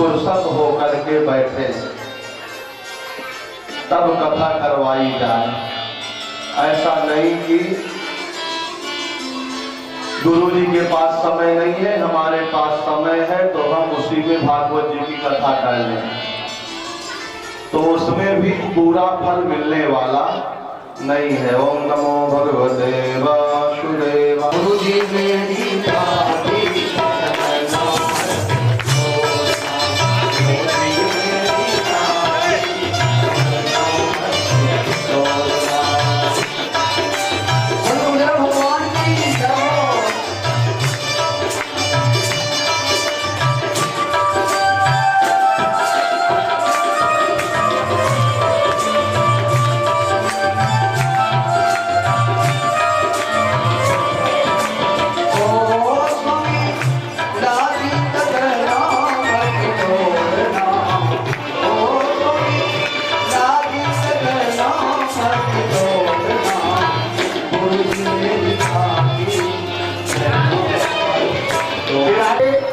फुर्सत होकर के बैठे तब कथा करवाई जाए। ऐसा नहीं कि गुरु जी के पास समय नहीं है, हमारे पास समय है तो हम उसी में भागवत जी की कथा कर लें, तो उसमें भी पूरा फल मिलने वाला नहीं है। ओम नमो भगवते वासुदेवाय। गुरु जी मेरी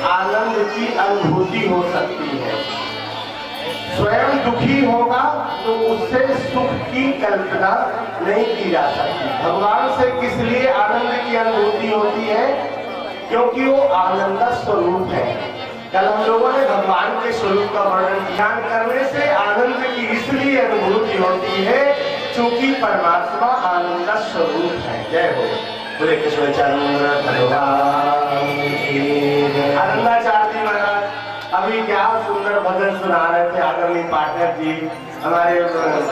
आनंद की अनुभूति हो सकती है। स्वयं दुखी होगा तो उससे सुख की कल्पना नहीं की जा सकती। भगवान से किस लिए आनंद की अनुभूति होती है? क्योंकि वो आनंद स्वरूप है। कल हम लोगों ने भगवान के स्वरूप का वर्णन ध्यान करने से आनंद की इसलिए अनुभूति होती है क्योंकि परमात्मा आनंद स्वरूप है। जय हो बोले कृष्ण चंद्र भगवान की। आनंदाचार्य जी महाराज अभी क्या सुंदर भजन सुना रहे थे। आदरणीय पाठक जी, हमारे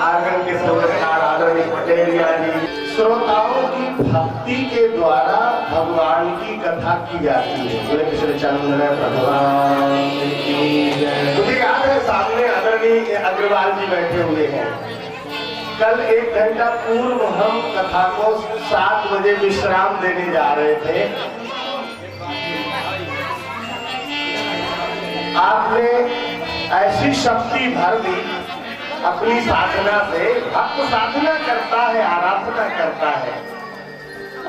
आंगन के सौरकार आदरणीय पटेलिया जी, श्रोताओं की भक्ति के द्वारा भगवान की कथा की जाती है। बोले कृष्ण चंद्र भगवान की। मुझे याद है सामने आदरणीय अग्रवाल जी बैठे हुए हैं। कल 1 घंटा पूर्व हम कथा को 7 बजे विश्राम देने जा रहे थे। आपने ऐसी शक्ति भर दी अपनी साधना से। भक्त साधना करता है, आराधना करता है,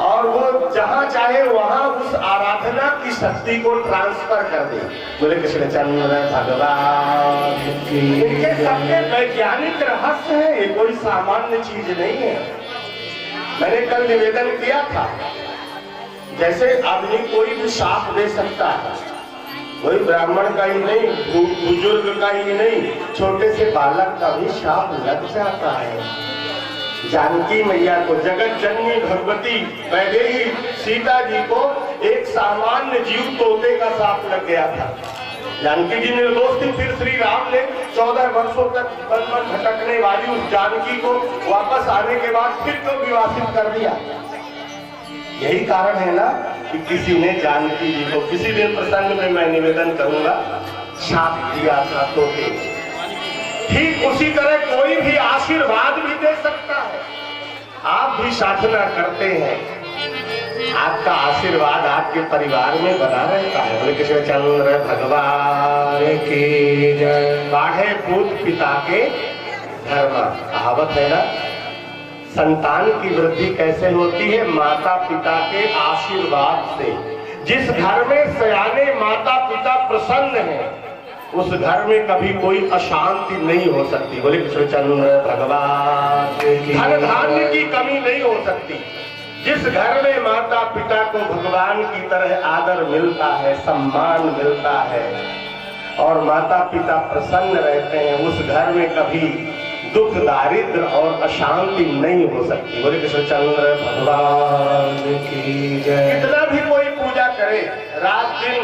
और वो जहां चाहे वहां उस आराधना की शक्ति को ट्रांसफर कर दे। बोले कृष्ण चंद्र भगवान की। इनके सबके वैज्ञानिक रहस्य है, ये कोई सामान्य चीज नहीं है। मैंने कल निवेदन किया था, जैसे आदमी कोई भी शाप दे सकता है, कोई ब्राह्मण का ही नहीं, बुजुर्ग का ही नहीं, छोटे से बालक का भी शाप लग जाता है। जानकी मैया को, जगत जननी भगवती वैदेही सीता जी को एक सामान्य जीव तोते का शाप लग गया था। जानकी जी निर्दोष थी, फिर श्री राम ने 14 वर्षों तक वन वन भटकने वाली उस जानकी को वापस आने के बाद फिर तो विवासित कर दिया। यही कारण है ना कि किसी ने जानकी जी को, किसी दिन प्रसंग में मैं निवेदन करूंगा, शाप दिया था तोते। ठीक उसी तरह कोई भी आशीर्वाद भी दे सकता है। आप भी साधना करते हैं, आपका आशीर्वाद आपके परिवार में बना रहता है। बोले कृष्ण चंद्र भगवान की जय। बाढ़े पूत पिता के धर्म, कहावत है ना। संतान की वृद्धि कैसे होती है? माता पिता के आशीर्वाद से। जिस घर में सयाने माता पिता प्रसन्न हैं, उस घर में कभी कोई अशांति नहीं हो सकती। बोले कृष्ण चंद्र भगवान। धन धान्य की कमी नहीं हो सकती। जिस घर में माता पिता को भगवान की तरह आदर मिलता है, सम्मान मिलता है, और माता पिता प्रसन्न रहते हैं, उस घर में कभी दुख दारिद्र और अशांति नहीं हो सकती। बोले कृष्ण चंद्र भगवान की जय। कितना भी कोई पूजा करे, रात दिन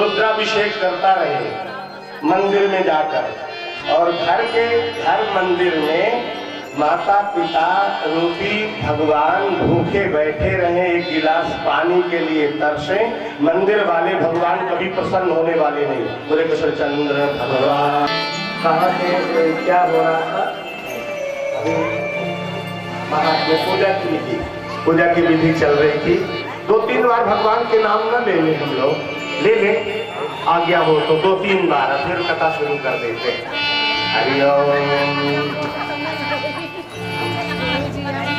रुद्राभिषेक करता रहे मंदिर में जाकर, और घर मंदिर में माता पिता रूपी भगवान भूखे बैठे रहे, एक गिलास पानी के लिए तरसे, मंदिर वाले भगवान कभी प्रसन्न होने वाले नहीं। बोले कृष्ण चंद्र भगवान। कहाँ से क्या हो रहा था? अभी महात्मा पूजा की विधि चल रही थी। 2-3 बार भगवान के नाम न ले लें हम लोग, ले लें आज्ञा हो तो 2-3 बार, फिर कथा शुरू कर देते हैं। हरि ओम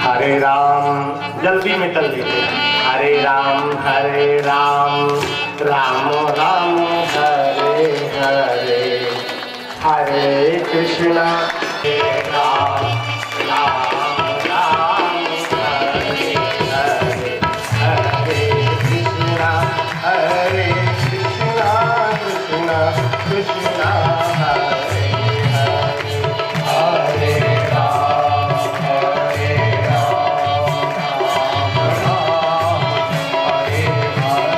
हरे राम, जल्दी में चल देते हैं। हरे राम राम राम हरे हरे। कृष्णा हरे राम राम राम हरे हरे हरे कृष्णा कृष्णा कृष्णा हरे हरे हरे राम हरे राम राम हरे हरे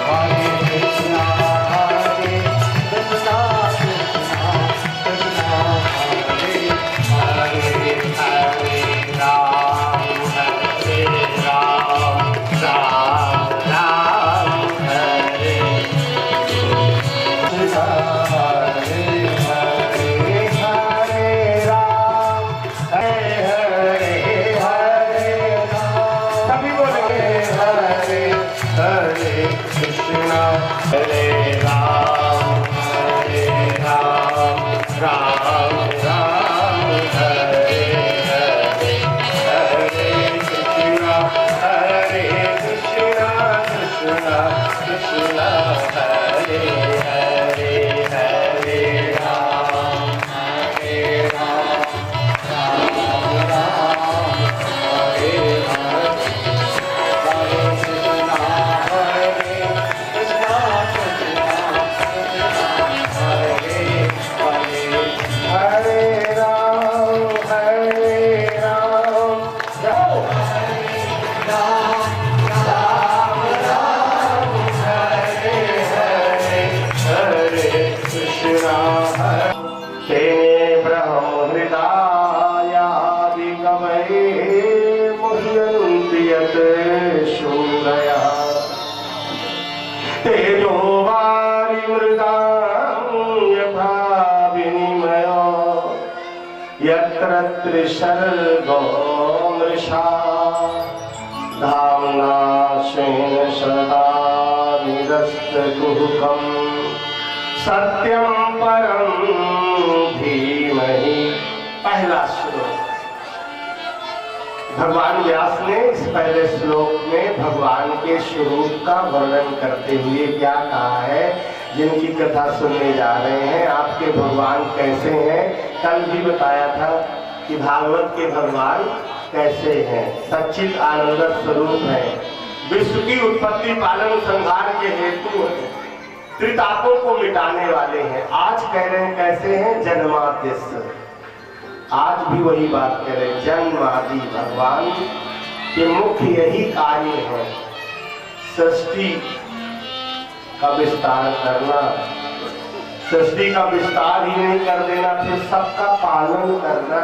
हरे कृष्णा कृष्णा कृष्णा हरे हरे हरे राम राम राम हरे हरे हरे हरे राम हरे हरे राम सभी बोले हरे हरे कृष्णा हरे राम राम राम हरे हरे हरे कृष्णा कृष्णा कृष्णा हरे हरे हरे राम राम राम हरे हरे हरे कृष्णा कृष्णा हरे हरे हरे राम जाओ हरे कृष्णा तेने ब्रह्महृदायादि कवये मुह्यन्ति यत् शूरया तेजो वारिमृदां यथा विनिमयो यत्र त्रिसर्गो मृषा धाम्ना स्वेन सदा निरस्तकुहकम् सत्यं परं धीमहि। पहला श्लोक भगवान व्यास ने इस पहले श्लोक में भगवान के स्वरूप का वर्णन करते हुए क्या कहा है, जिनकी कथा सुनने जा रहे हैं। आपके भगवान कैसे हैं, कल भी बताया था कि भागवत के भगवान कैसे हैं। सच्चित आनंद स्वरूप है, विश्व की उत्पत्ति पालन संहार के हेतु है, त्रितापों को मिटाने वाले हैं। आज कह रहे हैं कैसे हैं, जन्माद्यस्य। आज भी वही बात कह रहे हैं, जन्मादि भगवान के मुख्य यही कार्य है, सृष्टि का विस्तार करना। सृष्टि का विस्तार ही नहीं कर देना, फिर सबका पालन करना।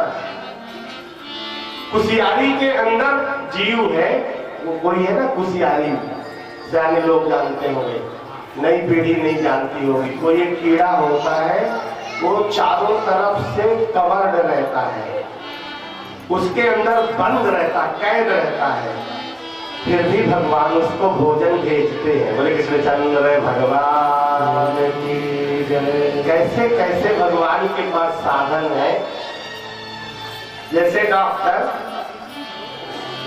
कुशियारी के अंदर जीव है, वो कोई है ना कुशियारी, सियाने लोग जानते होंगे, नई पीढ़ी नहीं जानती होगी। कोई एक कीड़ा होता है, वो चारों तरफ से कवर्ड रहता है, उसके अंदर बंद रहता, कैद रहता है, फिर भी भगवान उसको भोजन भेजते हैं। बोले कृष्णचंद्र भगवान की जय। कैसे कैसे भगवान के पास साधन है। जैसे डॉक्टर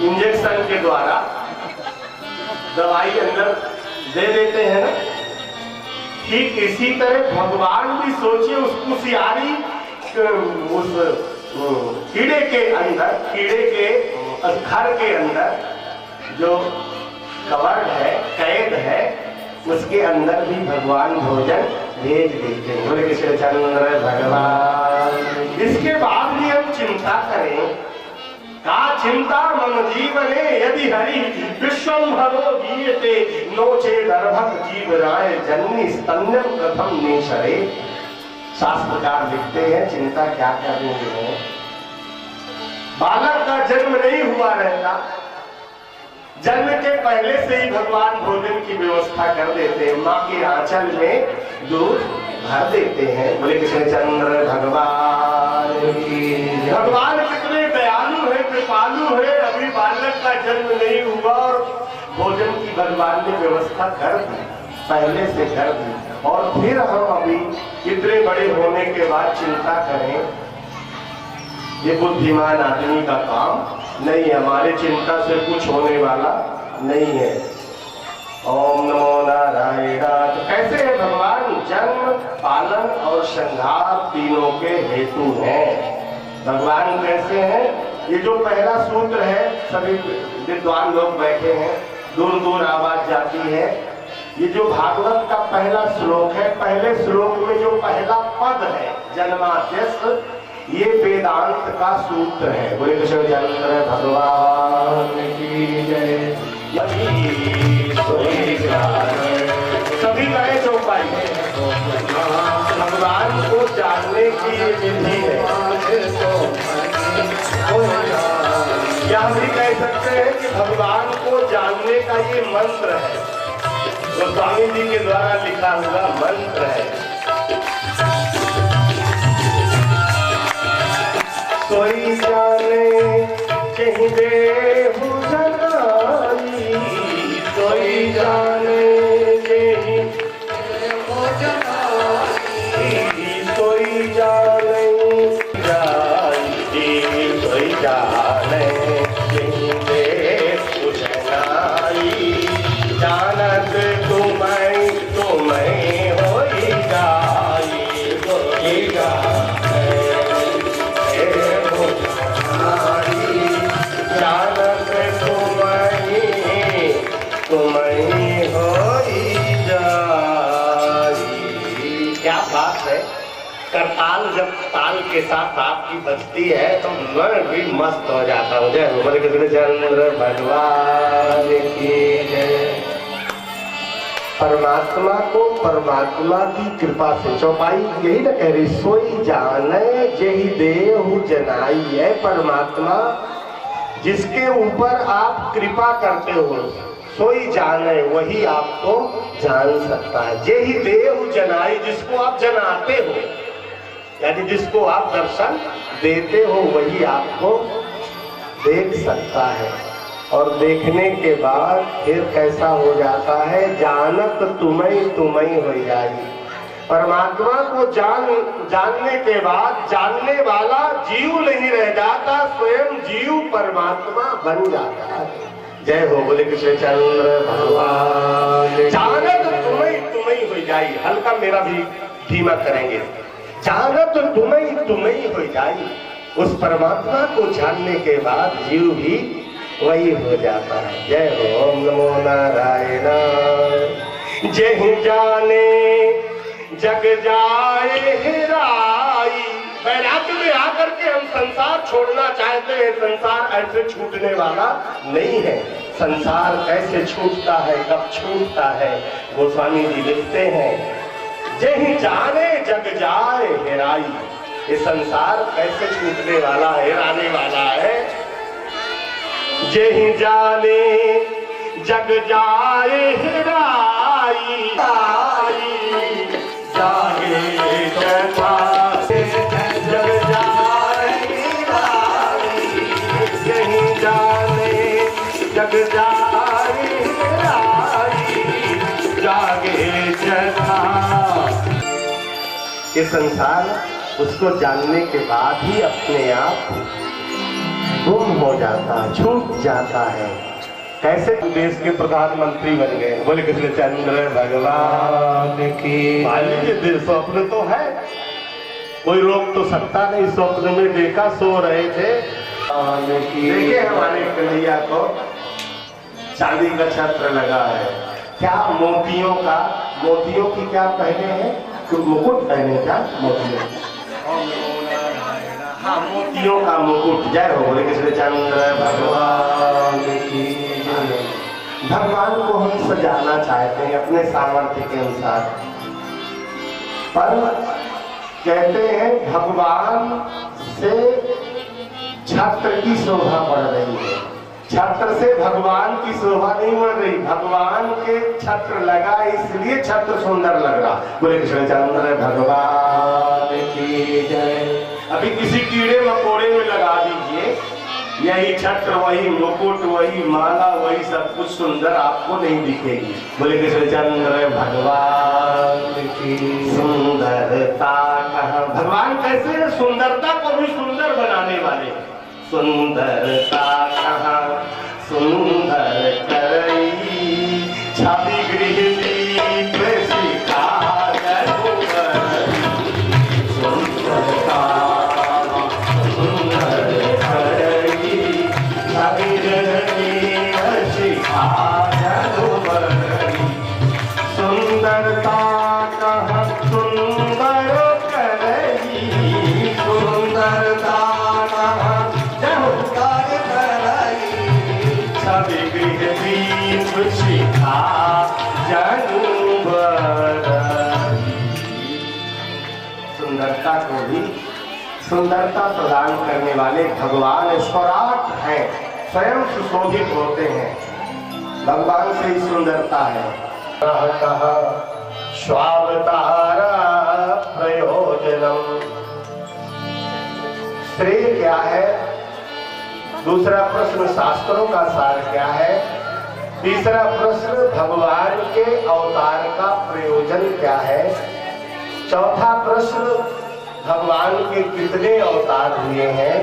इंजेक्शन के द्वारा दवाई अंदर दे देते हैं ना, ठीक इसी तरह भगवान भी सोचिए उस कुशियारी उस कीड़े के अंदर, कीड़े के घर के अंदर जो कवर्ड है, कैद है, उसके अंदर भी भगवान भोजन भेज देते हैं। बोले कृष्णचंद्र भगवान। इसके बाद भी हम चिंता करें, का चिंता मम जीवने यदि हरि विश्वम्भरो गीयते नोचे दर्भक जीवराय जननी स्तन्यम कथम नेशरे। शास्त्रकार लिखते हैं चिंता क्या करनी है। बालक का जन्म नहीं हुआ रहता, जन्म के पहले से ही भगवान भोजन की व्यवस्था कर देते हैं, माँ के आंचल में दूध भर देते हैं। बोले कृष्णचंद्र भगवान की। भगवान कितने दयालु है, कृपालु है। अभी बालक का जन्म नहीं हुआ और भोजन की भगवान ने व्यवस्था कर दी, पहले से कर दी, और फिर हम अभी इतने बड़े होने के बाद चिंता करें, ये बुद्धिमान आदमी का काम नहीं है। हमारे चिंता से कुछ होने वाला नहीं है। ओम नमो नारायण। तो कैसे है भगवान, जन्म पालन और श्रृंगार तीनों के हेतु हैं। भगवान कैसे हैं? ये जो पहला सूत्र है, सभी विद्वान लोग बैठे हैं, दूर दूर आवाज जाती है। ये जो भागवत का पहला श्लोक है, पहले श्लोक में जो पहला पद है जन्माद्यस्य, ये वेदांत का सूत्र है। बोले कृष्ण भगवान की जय। सभी कहे जो पाई भगवान को जानने की ये विधि है। या हम भी कह सकते हैं कि भगवान को जानने का ये मंत्र है, वो स्वामी जी के द्वारा लिखा हुआ मंत्र है। सोई जाने कहीं देहु जनाई, सोई जाने कहीं देहु जनाई, सोई जाने जाई, सोई जाने कहीं देहु जनाई, जानत तुम्हें तुम्हें होई जाई, होई जाई करताल जब ताल के साथ आपकी बजती है तो मैं भी मस्त हो जाता हूँ। जय बोले कृष्णचंद्र भगवान की जय। परमात्मा को परमात्मा की कृपा से चौपाई यही ना कह रही, सोई जाने जेहि देहु जनाई है। परमात्मा जिसके ऊपर आप कृपा करते हो, सोई जाने वही आपको जान सकता है। जेहि देहु जनाई, जिसको आप जनाते हो, यानी जिसको आप दर्शन देते हो, वही आपको देख सकता है। और देखने के बाद फिर कैसा हो जाता है, जानत तुम्हें तुम्हें हो जाई। परमात्मा को जानने के बाद जानने वाला जीव नहीं रह जाता, स्वयं जीव परमात्मा बन जाता है। जय हो बोले कृष्णचंद्र भगवान। जानत तुम्हें हो जाई, हल्का मेरा भी धीमा करेंगे। जानत तुम्हें हो जाई, उस परमात्मा को जानने के बाद जीव भी वही हो जाता है। जय हो ओम नमो नारायण। जय जाने जग जाए हेराई। बैराग्य में आकर के हम संसार छोड़ना चाहते हैं, संसार ऐसे छूटने वाला नहीं है। संसार कैसे छूटता है, कब छूटता है, गोस्वामी जी लिखते हैं, जय जाने जग जाए हेराई। ये संसार कैसे छूटने वाला है, हेराने वाला है। जय जाने जग जाए हेराई, जागे जथा जग जाए हेराई। जय जाने जग जाए हेराई, जागे जथा। ये संसार उसको जानने के बाद ही अपने आप गुम हो जाता है, छूट जाता है। कैसे देश के प्रधानमंत्री बन गए, बोले कृष्णचंद्र भगवान की। मान लीजिए स्वप्न तो है, कोई रोक तो सकता नहीं। स्वप्न में देखा, सो रहे थे, देखे हमारे कन्हैया को चांदी का छत्र लगा है, क्या मोतियों का, मोतियों की क्या पहने हैं, मुकुट पहने, क्या मोतियों, हाँ मोतियों का मुकुट। जय हो बोले कृष्णचंद्र भगवान की। भगवान को हम सजाना चाहते हैं अपने सामर्थ्य के अनुसार, पर कहते हैं भगवान से छत्र की शोभा बढ़ रही है, छत्र से भगवान की शोभा नहीं बढ़ रही। भगवान के छत्र लगा इसलिए छत्र सुंदर लग रहा। बोले कृष्णचंद्र भगवान की जय। अभी किसी कीड़े मकोड़े में लगा दीजिए, यही छत्र, वही मुकुट, वही माला, वही सब कुछ सुंदर आपको नहीं दिखेगी। बोले कृष्णचंद्र भगवान की। सुंदरता कहाँ, भगवान कैसे है, सुंदरता को भी सुंदर बनाने वाले। सुंदरता कहाँ सुंदर करई, छवि गृह दीप सिखा रघुवर सुंदरता को भी सुंदरता प्रदान करने वाले भगवान स्वराट हैं, स्वयं सुशोभित होते हैं। भगवान से ही सुंदरता है। स्वावतारा प्रयोजनम, श्रेय क्या है? दूसरा प्रश्न शास्त्रों का सार क्या है? तीसरा प्रश्न भगवान के अवतार का प्रयोजन क्या है? चौथा प्रश्न भगवान के कितने अवतार हुए हैं?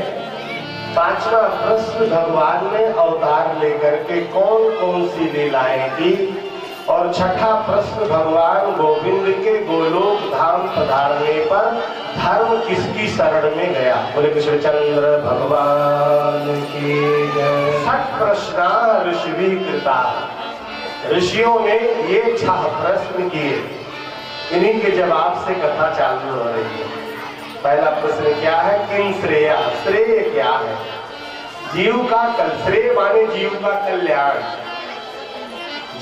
पांचवा प्रश्न भगवान ने अवतार लेकर के कौन कौन सी लीलाएं की? और छठा प्रश्न भगवान गोविंद के गोलोक धाम पधारने पर धर्म किसकी शरण में गया? बोले कृष्णचंद्र भगवान की जय। 6 प्रश्न ऋषि कृता, ऋषियों ने ये 6 प्रश्न किए, इन्हीं के जवाब से कथा चालू हो रही है। पहला प्रश्न क्या है? किम श्रेय, श्रेय क्या है? जीव का श्रेय माने जीव का कल्याण।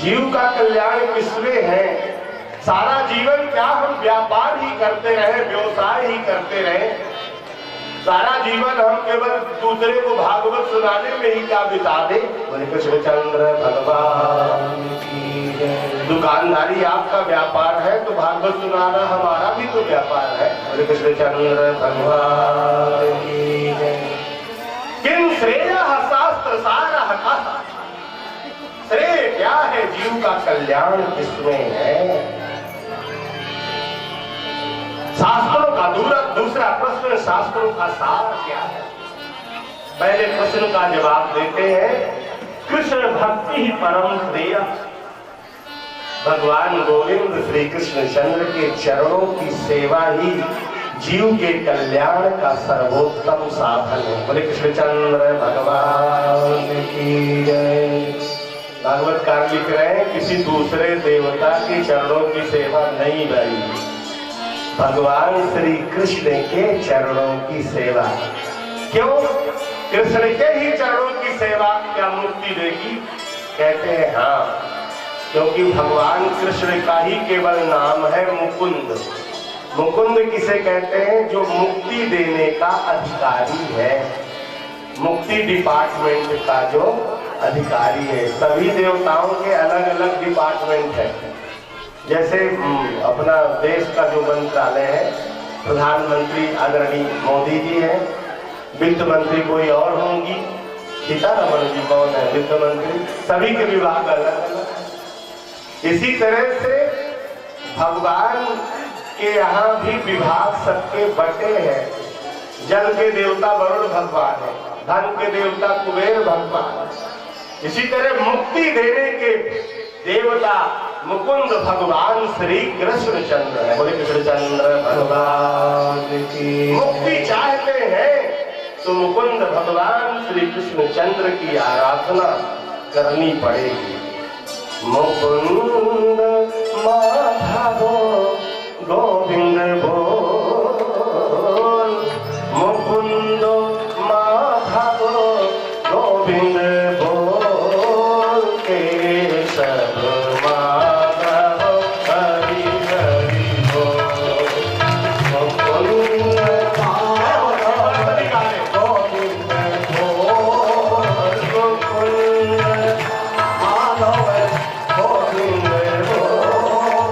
जीव का कल्याण किसमें है? सारा जीवन क्या हम व्यापार ही करते रहे, व्यवसाय ही करते रहे? सारा जीवन हम केवल दूसरे को भागवत सुनाने में ही क्या बिता दे? बोले कृष्णचंद्र भगवान की जय। दुकानदारी आपका व्यापार है तो भागवत सुनाना हमारा भी तो व्यापार है। बोले कृष्णचंद्र भगवान की जय। किम श्रेय शास्त्र सारः कः, श्रेय क्या है? जीव का कल्याण किसमें है? शास्त्रों का दूसरा प्रश्न, शास्त्रों का सार क्या है? पहले प्रश्न का जवाब देते हैं, कृष्ण भक्ति ही परम श्रेय। भगवान गोविंद श्री कृष्ण चंद्र के चरणों की सेवा ही जीव के कल्याण का सर्वोत्तम साधन है। बोले कृष्णचंद्र भगवान की जय। भागवतकार लिख रहे हैं, किसी दूसरे देवता के चरणों की सेवा नहीं भाई, भगवान श्री कृष्ण के चरणों की सेवा। क्यों? कृष्ण के ही चरणों की सेवा क्या मुक्ति देगी? कहते हैं हाँ, क्योंकि भगवान कृष्ण का ही केवल नाम है मुकुंद। मुकुंद किसे कहते हैं? जो मुक्ति देने का अधिकारी है, मुक्ति डिपार्टमेंट का जो अधिकारी है। सभी देवताओं के अलग अलग डिपार्टमेंट है। जैसे अपना देश का जो मंत्रालय है, प्रधानमंत्री आदरणीय मोदी जी हैं, वित्त मंत्री कोई और होंगी, सीतारमण जी कौन है वित्त मंत्री, सभी के विभाग अलग अलग। इसी तरह से भगवान के यहाँ भी विभाग सबके बटे हैं। जल के देवता वरुण भगवान है, धन के देवता कुबेर भगवान, इसी तरह मुक्ति देने के देवता मुकुंद भगवान श्री कृष्ण चंद्र है। बोले कृष्ण चंद्र भगवान की। मुक्ति चाहते हैं तो मुकुंद भगवान श्री कृष्ण चंद्र की आराधना करनी पड़ेगी। मुकुंद माधव गोविंद बोल, मुकुंद माधव गोविंद बोल के सब माधव हरि हरि बोल। मुकुंद माधव गोविंद बोल, मुकुंद माधव गोविंद बोल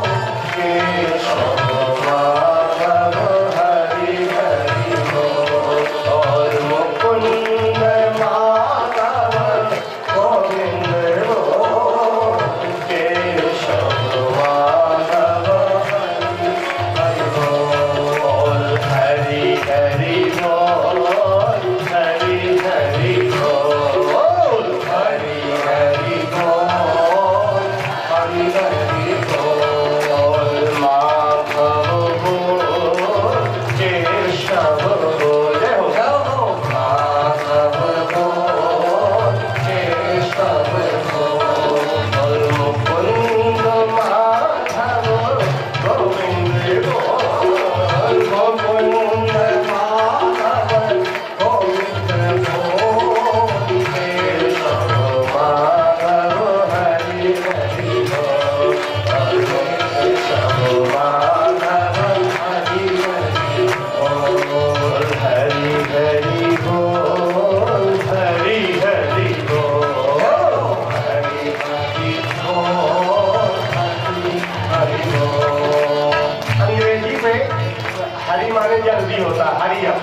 हरि माने जल भी होता है, हरियम।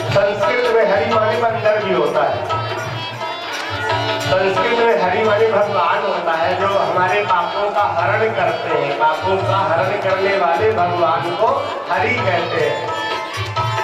संस्कृत में हरि माने बंदर भी होता है। संस्कृत में हरि माने भगवान होता है, जो हमारे पापों का हरण करते हैं। पापों का हरण करने वाले भगवान को हरि कहते हैं।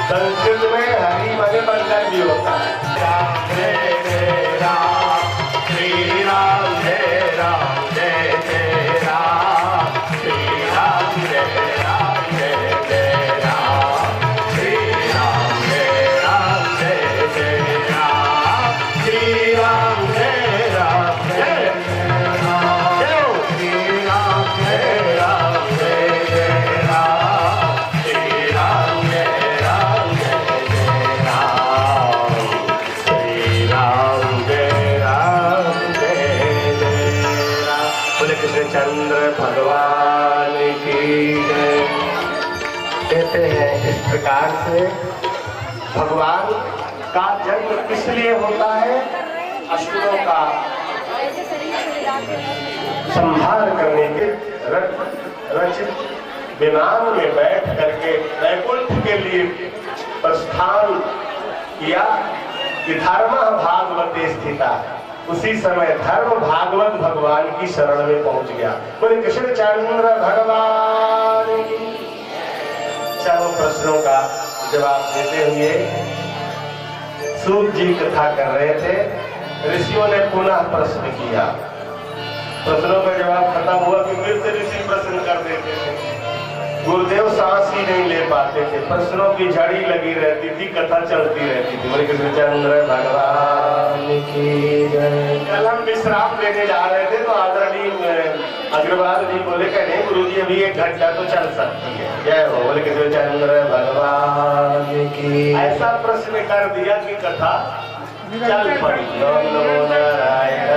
संस्कृत में हरि माने बंदर भी होता है। राम जय जय राम, श्री राम जय राम, जय जय राम, श्री राम जय राम, जय जय राम, श्री राम जय राम, जय जय राम, श्री राम जय राम, जय जय राम, श्री राम जय राम, जय जय राम, श्री राम जय राम, जय जय राम, श्री राम जय राम, जय जय राम। बोले कृष्णचंद्र भगवान की जय। कहते हैं इस प्रकार से भगवान का जन्म किस लिए होता है? असुरों का संहार करने के रचित विमान में बैठ करके वैकुंठ के लिए प्रस्थान किया कि धर्म भागवत स्थिता। उसी समय धर्म भागवत भगवान की शरण में पहुंच गया। बोले कृष्णचंद्र भगवान की। चारों प्रश्नों का जवाब देते हुए सूत जी कथा कर रहे थे। ऋषियों ने पुनः प्रश्न किया। प्रश्नों का जवाब खत्म हुआ कि फिर से ऋषि प्रश्न कर देते थे। गुरुदेव सांस ही नहीं ले पाते थे, प्रश्नों की झड़ी लगी रहती थी, कथा चलती रहती थी। बोले कृष्णचंद्र भगवान की जय। कल हम विश्राम लेने जा रहे थे तो आदरणीय अग्रवाल जी बोले कि नहीं गुरु जी अभी 1 घंटा तो चल सकती है। जय हो। बोले कृष्णचंद्र भगवान की। ऐसा प्रश्न कर दिया कि कथा चल पड़ी। नमो नारायण।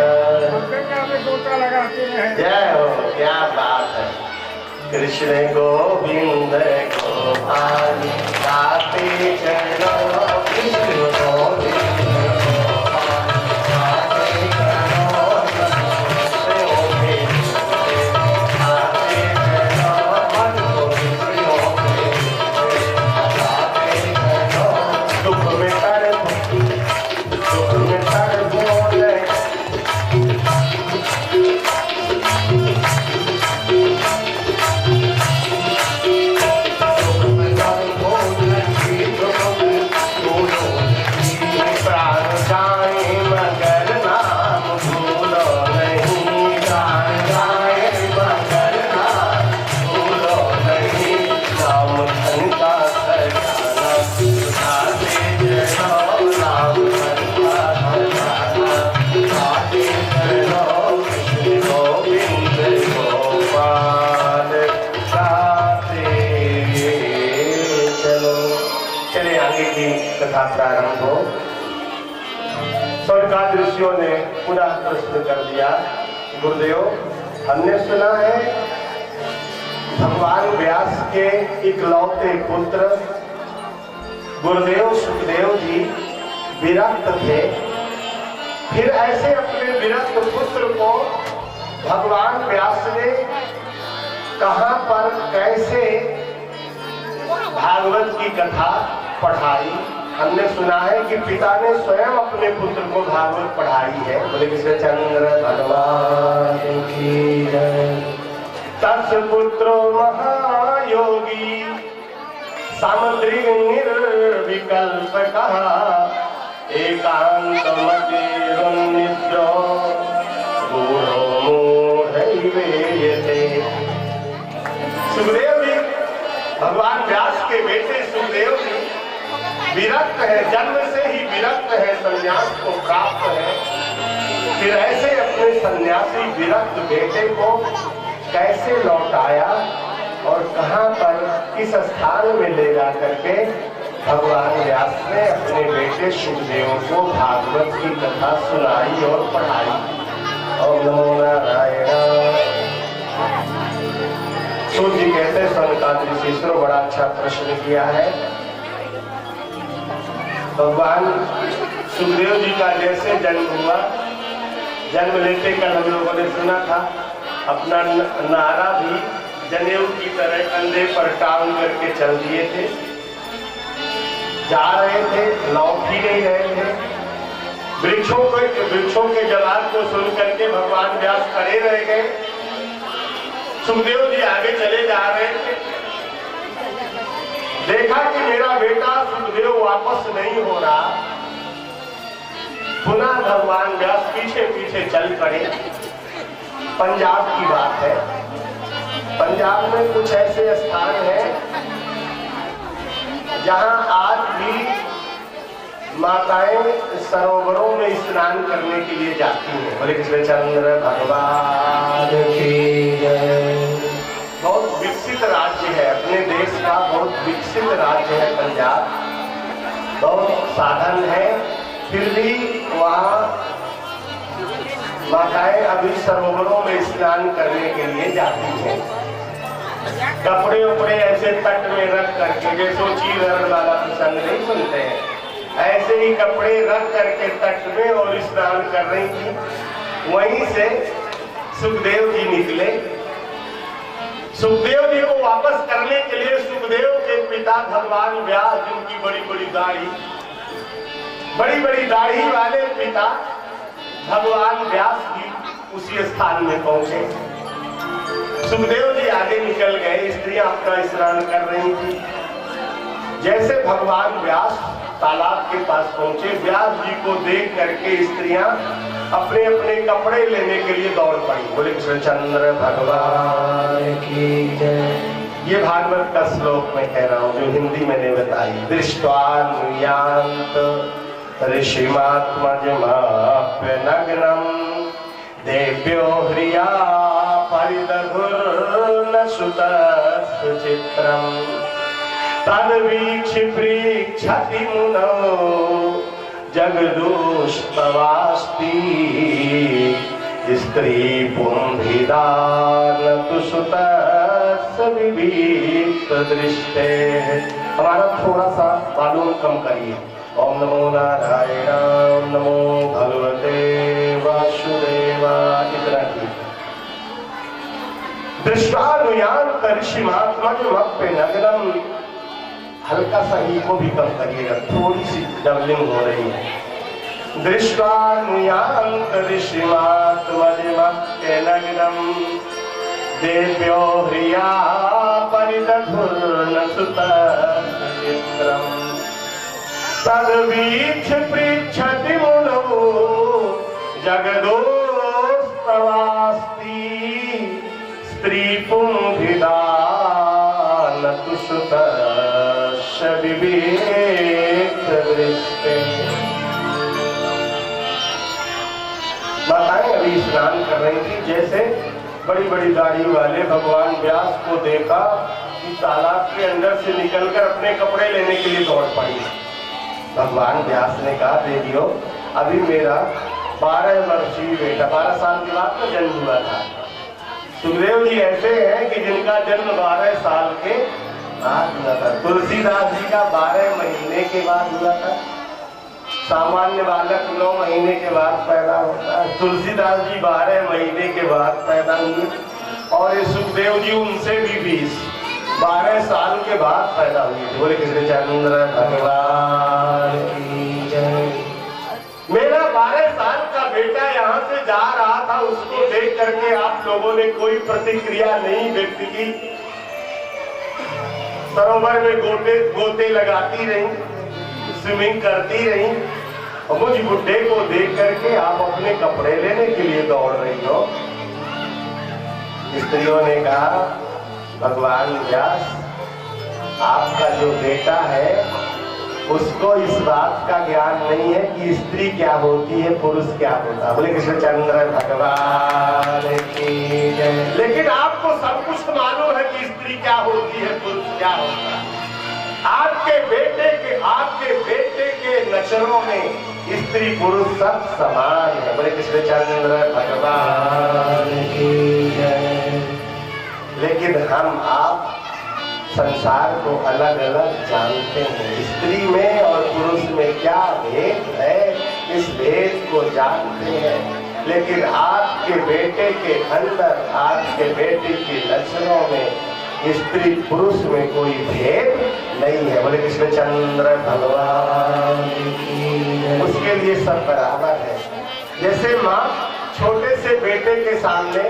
जय हो। क्या बात है। कृष्ण गोविंद गोपाल गाते चलो, कृष्ण गोविंद गोपाल गाते चलो, कृष्णों के गाते चलो, मन को कृष्णों के गाते चलो। दुख में तर बोले, प्रारंभ हो। स्वर्गाद ऋषियों ने पुनः प्रश्न कर दिया। गुरुदेव, हमने सुना है भगवान व्यास के इकलौते पुत्र गुरुदेव सुखदेव जी विरक्त थे। फिर ऐसे अपने विरक्त पुत्र को भगवान व्यास ने कहां पर कैसे भागवत की कथा पढ़ाई? हमने सुना है कि पिता ने स्वयं अपने पुत्र को भागवत पढ़ाई है। बोले कृष्णचंद्र भगवान की जय। तस् पुत्रो महायोगी सामग्री निर्विकल्प कहा, एकांत मतिरुन्निद्रो गूढ़ो मूढ़ैवेयते। सुखदेव जी, भगवान व्यास के बेटे सुखदेव जी विरक्त है, जन्म से ही विरक्त है, संन्यास को प्राप्त है। फिर ऐसे अपने सन्यासी विरक्त बेटे को कैसे लौटाया और कहां पर किस स्थान में ले जा करके भगवान व्यास ने अपने बेटे सुखदेव को भागवत की कथा सुनाई और पढ़ाई? ओम नमो नारायण। सूत जी कहते हैं सनकादिक ऋषि बड़ा अच्छा प्रश्न किया है। भगवान सुखदेव जी का जैसे जन्म हुआ, जन्म लेते कल हम लोगों ने सुना था, अपना नारा भी जनेऊ की तरह कंधे पर टांग करके चल दिए थे। जा रहे थे, लौट ही नहीं रहे थे। वृक्षों के जवाब को सुन करके भगवान व्यास खड़े रह गए। सुखदेव जी आगे चले जा रहे थे। देखा कि मेरा बेटा सुखदेव वापस नहीं हो रहा। पुनः भगवान व्यास पीछे पीछे चल पड़े। पंजाब की बात है। पंजाब में कुछ ऐसे स्थान हैं जहां आज भी माताएं सरोवरों में स्नान करने के लिए जाती हैं। बोले कृष्णचंद्र भगवान की जय। बहुत विकसित राज्य है, अपने देश का बहुत विकसित राज्य है पंजाब। बहुत साधन है, फिर भी वहाँ माताएं अभी सरोवरों में स्नान करने के लिए जाती हैं। कपड़े उपड़े ऐसे तट में रख करके, जैसे चीर वाला प्रसंग नहीं सुनते हैं, ऐसे ही कपड़े रख करके तट में और स्नान कर रही थी। वहीं से सुखदेव जी निकले। सुखदेव जी को वापस करने के लिए सुखदेव के पिता भगवान व्यास, जिनकी बड़ी बड़ी दाढ़ी वाले पिता भगवान व्यास भी उसी स्थान में पहुंचे। सुखदेव जी आगे निकल गए। स्त्रियां अपना स्नान कर रही थी। जैसे भगवान व्यास तालाब के पास पहुंचे, व्यास जी को देख करके स्त्रियां अपने अपने कपड़े लेने के लिए दौड़ पड़ी। बोले कृष्णचंद्र भगवान की जय। ये भागवत का श्लोक मैं कह रहा हूँ, जो हिंदी मैंने बताई। दृष्ट्वानुयान्त ऋषिमात्मजमाप्य नग्नं देव्यो ह्रिया परिदधुर्न सुतस्चित्रम् तद्वीक्ष्य पृच्छति मुनौ जगदुष्टवास्ति स्त्री पुंभिदान तु सुतस्य विविक्त दृष्टे। हमारा थोड़ा सा वॉल्यूम कम करिए। ओम नमो नारायण, ओम नमो भगवते वासुदेवाय। इतना ही। दृष्टानुयान्त ऋषिमात्मजमाप्य नग्नं। हल्का सा ई को भी कम करिएगा, थोड़ी सी डबलिंग हो रही है। दृष्टानुयान्त ऋषिमात्मजमाप्य नग्नं देव्यो ह्रिया परिदधुर्न सुतस्चित्रम् तद्वीक्ष्य पृच्छति मुनौ जगदोस्तवास्ति स्त्री पुंभिदान तु सुतस्य विविक्त दृष्टे। माताएं अभी स्नान कर रही थी। जैसे बड़ी दाढ़ी वाले भगवान व्यास को देखा कि तालाब के अंदर से निकलकर अपने कपड़े लेने के लिए दौड़ पड़ी। भगवान व्यास ने कहा, देवियों, अभी मेरा 12 वर्षीय बेटा, 12 साल के बाद तो जन्म हुआ था। सुखदेव जी ऐसे हैं कि जिनका जन्म 12 साल के बाद हुआ था। तुलसीदास जी का 12 महीने के बाद हुआ था। सामान्य बालक 9 महीने के बाद पैदा होता है। तुलसीदास जी 12 महीने के बाद पैदा हुए। और ये सुखदेव जी उनसे भी 12 साल के बाद पैदा हुए थे। बोले कृष्णचंद्र भगवान की जय। मेरा 12 साल का बेटा यहाँ से जा रहा था, उसको देख करके आप लोगों ने कोई प्रतिक्रिया नहीं व्यक्त की। सरोवर में गोते लगाती रही, स्विमिंग करती रही, और मुझ बुड्ढे को देख करके आप अपने कपड़े लेने के लिए दौड़ रही हो। स्त्रियों ने कहा, भगवान व्यास, आपका जो बेटा है उसको इस बात का ज्ञान नहीं है कि स्त्री क्या होती है, पुरुष क्या होता है। बोले कृष्णचंद्र भगवान की जय। लेकिन आपको सब कुछ मालूम है कि स्त्री क्या होती है, पुरुष क्या होता है। आपके बेटे के नजरों में स्त्री पुरुष सब समान है। बोले कृष्णचंद्र भगवान की जय। लेकिन हम आप संसार को अलग अलग जानते हैं। स्त्री में और पुरुष में क्या भेद है, इस भेद को जानते हैं। लेकिन आप आपके बेटे के अंदर, आपके बेटे के लक्षणों में स्त्री पुरुष में कोई भेद नहीं है। बोले कृष्णचंद्र भगवान की। उसके लिए सब बराबर है। जैसे माँ छोटे से बेटे के सामने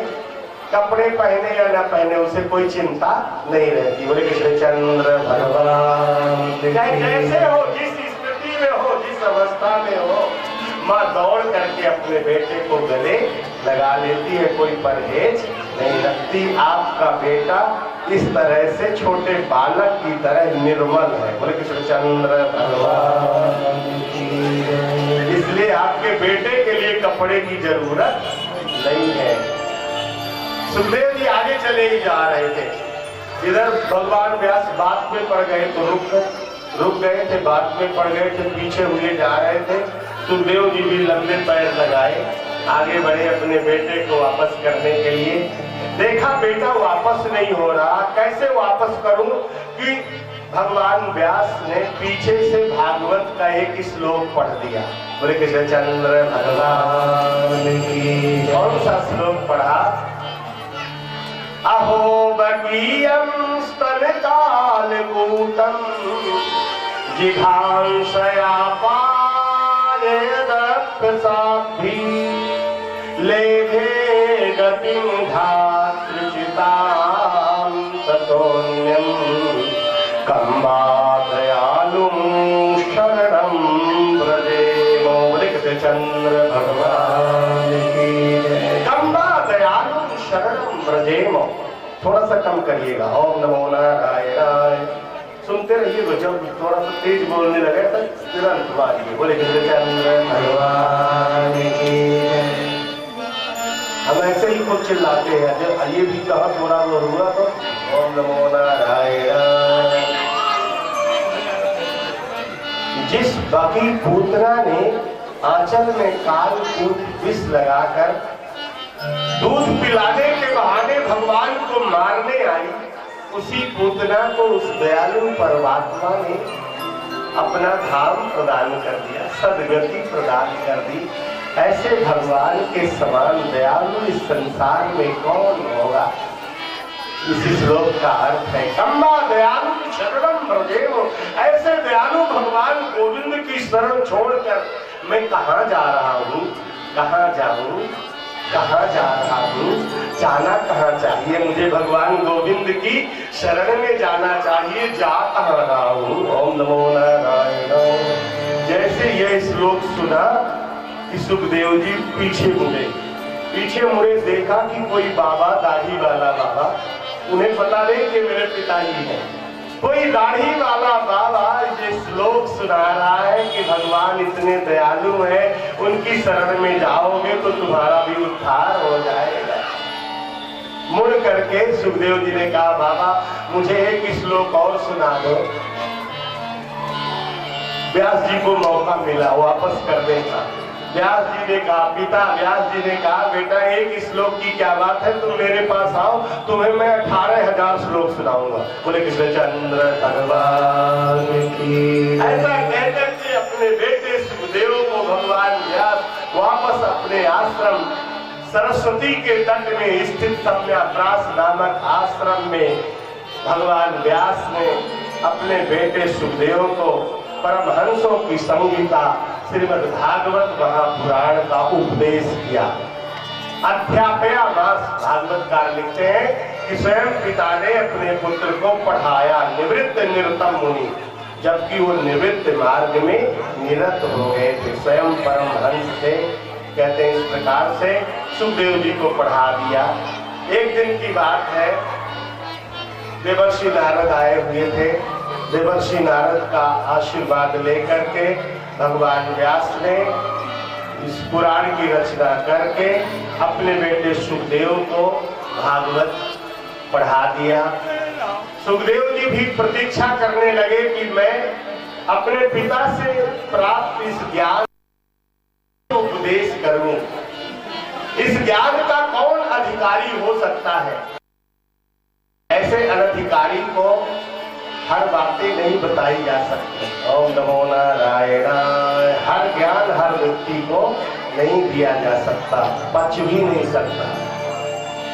कपड़े पहने या न पहने उसे कोई चिंता नहीं रहती। बोले कृष्णचंद्र भगवान। चाहे जैसे हो, जिस स्थिति में हो, जिस अवस्था में हो, माँ दौड़ करके अपने बेटे को गले लगा लेती है, कोई परहेज नहीं रखती। आपका बेटा इस तरह से छोटे बालक की तरह निर्मल है। बोले कृष्णचंद्र भगवान की। इसलिए आपके बेटे के लिए कपड़े की जरूरत नहीं है। सुखदेव जी आगे चले ही जा रहे थे, इधर भगवान व्यास बात में पड़ गए तो रुक गए थे, बात में पड़ गए थे, पीछे हुए जा रहे थे। सुखदेव जी भी लंबे पैर लगाए, आगे बढ़े अपने बेटे को वापस करने के लिए। देखा बेटा वापस नहीं हो रहा, कैसे वापस करूं कि भगवान व्यास ने पीछे से भागवत का एक श्लोक पढ़ दिया। बोले कृष्णचंद्र भगवान की। कौन सा श्लोक पढ़ा? अहो बकीयं स्तनकालकूटं जिघांसया पायदप्साभि लेभे गतिं धातृचितां ततोऽन्यं कम्बा दयालुं शरणं व्रजेम। बोले कृष्णचंद्र भगवान की। कम्बा दयालुं शरणं व्रजेम। थोड़ा सा कम करिएगा। ओम नमो नारायणाय। सुनते रहिए, जब थोड़ा सा तेज बोलने लगे तब तुरंत मारिए। बोले कृष्णचंद्र भगवान की। हम ऐसे ही कुछ चिल्लाते हैं, जब ये भी कहा थोड़ा वो हुआ तो ओम नमो नारायणाय। जिस बाकी पूतना ने आंचल में कालकूट विष लगाकर दूध पिलाने के बहाने भगवान को मारने आई, उसी पूतना को उस दयालु परमात्मा ने अपना धाम प्रदान कर दिया, सदगति प्रदान कर दी। ऐसे भगवान के समान दयालु इस संसार में कौन होगा? इसी श्लोक का अर्थ है कम्बा दयालु शरणं व्रजेम। ऐसे दयालु भगवान गोविंद की शरण छोड़कर मैं कहाँ जा रहा हूँ, कहाँ जाऊँ, कहाँ जा रहा हूँ? जाना कहाँ चाहिए मुझे? भगवान गोविंद की शरण में जाना चाहिए। जा कहाँ रहा हूँ? ओम नमो नारायण। जैसे यह श्लोक सुना कि सुखदेव जी पीछे मुड़े, देखा कि कोई बाबा, दाढ़ी वाला बाबा, उन्हें पता नहीं कि मेरे पिताजी हैं। कोई दाढ़ी वाला बाबा ये श्लोक सुना रहा है कि भगवान इतने दयालु हैं, उनकी शरण में जाओगे तो तुम्हारा भी उद्धार हो जाएगा। मुड़ करके सुखदेव जी ने कहा, बाबा मुझे एक श्लोक और सुना दो। व्यास जी को मौका मिला वापस करने का। व्यास जी ने कहा, पिता व्यास जी ने कहा, बेटा एक श्लोक की क्या बात है, तुम मेरे पास आओ, तुम्हें मैं 18,000 श्लोक सुनाऊंगा। बोले कृष्णचंद्र भगवान की। ऐसा कहकर के अपने बेटे सुखदेव को भगवान व्यास वापस अपने आश्रम सरस्वती के तट में स्थित सम्याप्रास नामक आश्रम में भगवान व्यास ने अपने बेटे सुखदेव को परमहंसों की संगीता श्रीमद् भागवत महापुराण का उपदेश किया। अध्यापया मास भागवतकार लिखते हैं कि स्वयं पिता ने अपने पुत्र को पढ़ाया, निवृत्त निरतम मुनि, जबकि वो निवृत्त मार्ग में निरत हो गए थे। स्वयं परमहंस थे। कहते हैं इस प्रकार से सुखदेव जी को पढ़ा दिया। एक दिन की बात है, देवर्षि नारद आए हुए थे। देवर्षि नारद का आशीर्वाद लेकर के भगवान व्यास ने इस पुराण की रचना करके अपने बेटे सुखदेव को भागवत पढ़ा दिया। सुखदेव जी भी प्रतीक्षा करने लगे कि मैं अपने पिता से प्राप्त इस ज्ञान को उपदेश करूं। इस ज्ञान का कौन अधिकारी हो सकता है? ऐसे अनधिकारी को हर बातें नहीं बताई जा सकती। ओम नमो नारायण। हर ज्ञान हर व्यक्ति को नहीं दिया जा सकता, पच भी नहीं सकता।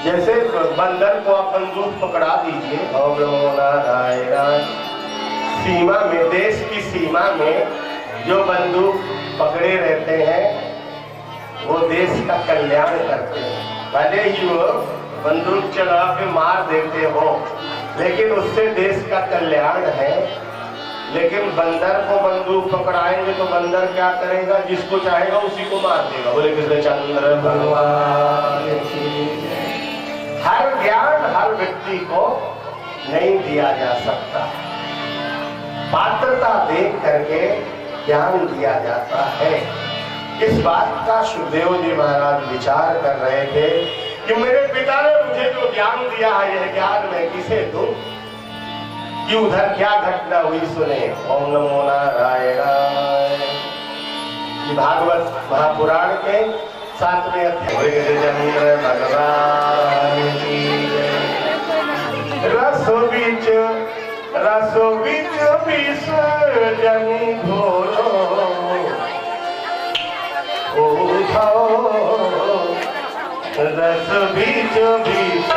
जैसे बंदर को आप बंदूक पकड़ा दीजिए, ओम नमो नारायण, सीमा में, देश की सीमा में जो बंदूक पकड़े रहते हैं वो देश का कल्याण करते हैं। भले ही वो बंदूक चला के मार देते हो, लेकिन उससे देश का कल्याण है। लेकिन बंदर को बंदूक पकड़ाएंगे तो बंदर क्या करेगा? जिसको चाहेगा उसी को मार देगा। बोले कृष्णचंद्र भगवान की। हर ज्ञान हर व्यक्ति को नहीं दिया जा सकता, पात्रता देख करके ज्ञान दिया जाता है। इस बात का सुखदेव जी महाराज विचार कर रहे थे कि मेरे पिता ने मुझे जो ज्ञान दिया है, यह ज्ञान मैं किसे दूं? कि उधर क्या घटना हुई सुने। ओम नमो नारायण। भागवत महापुराण के 7वें अध्याय। चंद्र भगवान की। रसो बीच विष जनी घोरो, रस बीच विष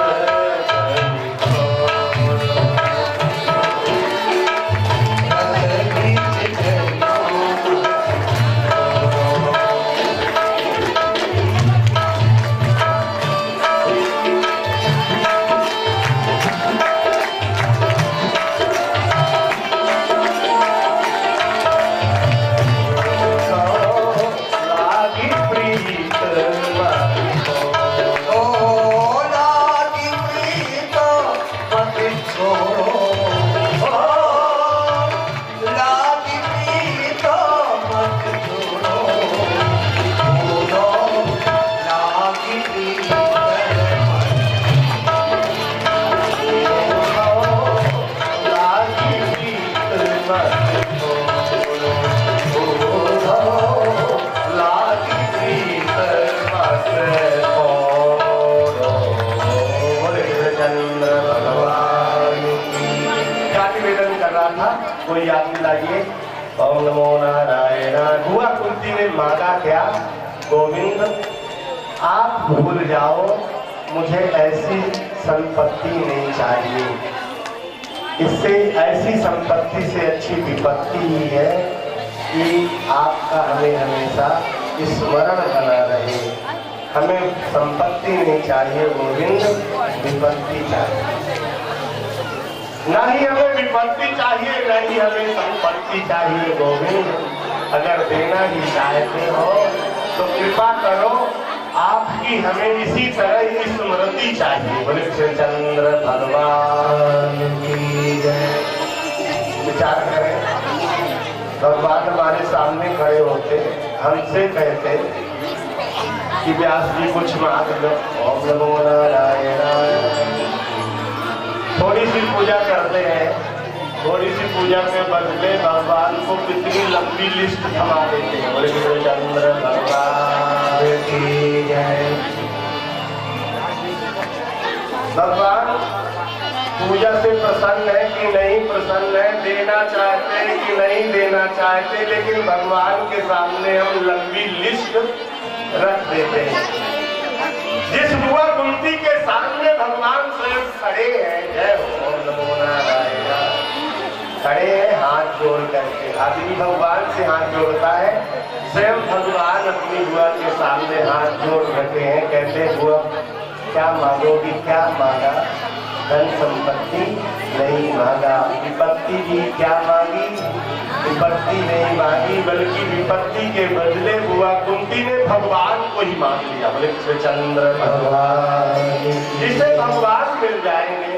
कोई याद दिलाइए। ओम नमो नारायण। हुआ कुंती ने मांगा क्या? गोविंद आप भूल जाओ, मुझे ऐसी संपत्ति नहीं चाहिए। इससे ऐसी संपत्ति से अच्छी विपत्ति ही है कि आपका हमें हमेशा स्मरण बना रहे। हमें संपत्ति नहीं चाहिए गोविंद, विपत्ति चाहिए। ना ही हमें विपत्ति चाहिए, ना ही हमें संपत्ति चाहिए गोविंद। अगर देना ही चाहते हो तो कृपा करो, आपकी हमें इसी तरह ही स्मृति चाहिए। बोले कृष्णचंद्र भगवान की जय। विचार करें, भगवान हमारे सामने खड़े होते, हमसे कहते कि व्यास जी कुछ मांग लो। ओम नमो नारायण। थोड़ी सी पूजा करते हैं, थोड़ी सी पूजा के बदले भगवान को कितनी लंबी लिस्ट थमा देते हैं। बोले कृष्णचंद्र भगवान की जय। भगवान पूजा से प्रसन्न है कि नहीं प्रसन्न है, देना चाहते हैं कि नहीं देना चाहते, लेकिन भगवान के सामने हम लंबी लिस्ट रख देते हैं। जिस बुआ कुंती के सामने भगवान स्वयं खड़े हैं, जय हो नमो नारायण, खड़े हैं हाथ जोड़ करके। आदमी भगवान से हाथ जोड़ता है, स्वयं भगवान अपनी बुआ के सामने हाथ जोड़ रखे हैं। कहते हैं बुआ क्या मांगोगी? क्या मांगा? धन संपत्ति नहीं मांगा, विपत्ति भी क्या मांगी? विपत्ति नहीं मांगी, बल्कि विपत्ति के बदले बुआ कुंती ने भगवान को ही मांग लिया। बोले कृष्णचंद्र भगवान। जिसे भगवान मिल जाएंगे,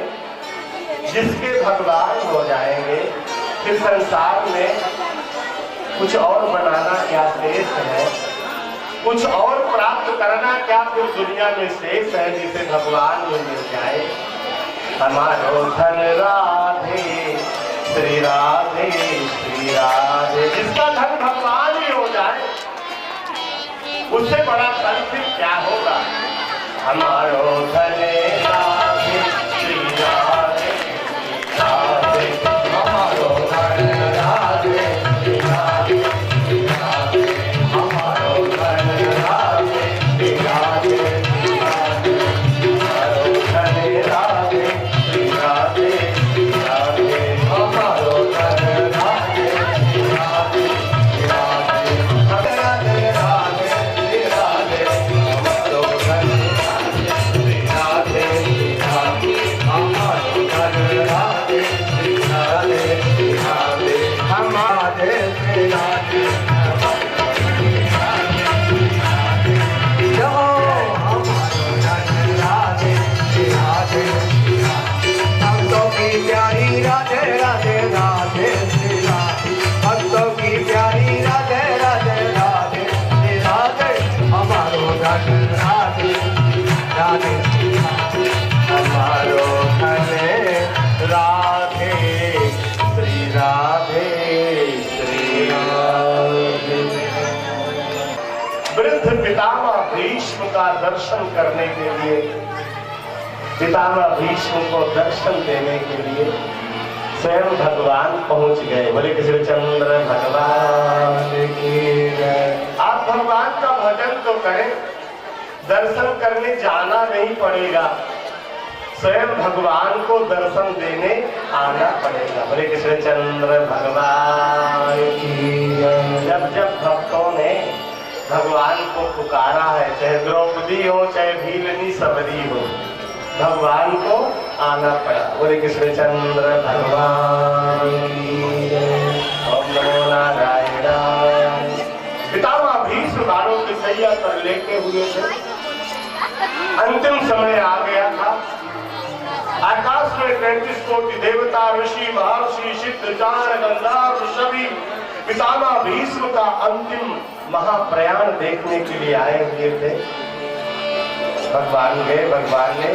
जिसके भगवान हो जाएंगे, फिर संसार में कुछ और बनाना क्या शेष है? कुछ और प्राप्त करना क्या फिर दुनिया में शेष है? जिसे भगवान में मिल जाए। हमारो धन राधे श्री राधे श्री राधे। जिसका धन भगवान ही हो जाए, उससे बड़ा धन फिर क्या होगा? हमारो धन राधे श्री राधे राधे। हमारो धन राधे श्री राधे श्री राधे। हमारो धन राधे राधे भक्तों की प्यारी राधे राधे राधे श्री राधे भक्तों की प्यारी राधे राधे राधे श्री राधे हमारो राधे राधे राधे हमारो धने राधे श्री राधे श्री राधे। वृद्ध पितामह भीष्म का दर्शन करने के लिए, पितामह भीष्म को दर्शन देने के लिए स्वयं भगवान पहुंच गए। बोले कृष्णचंद्र भगवान की जय। आप भगवान का भजन तो करें, दर्शन करने जाना नहीं पड़ेगा, स्वयं भगवान को दर्शन देने आना पड़ेगा। बोले कृष्णचंद्र भगवान की जय। जब जब भक्तों ने भगवान को पुकारा है, चाहे द्रौपदी हो चाहे भीलनी सबरी हो, भगवान को आना पड़ा। बोले कृष्णचंद्र भगवान की जय। ओम नमो नारायणाय। पितामह भीष्म बाणों की सैया पर लेटे हुए थे। अंतिम समय आ गया था। आकाश में 33 कोटि देवता, ऋषि, महर्षि, सिद्ध, चारण, गंधर्व सभी पितामह भीष्म का अंतिम महाप्रयाण देखने के लिए आए हुए थे। भगवान गए। भगवान ने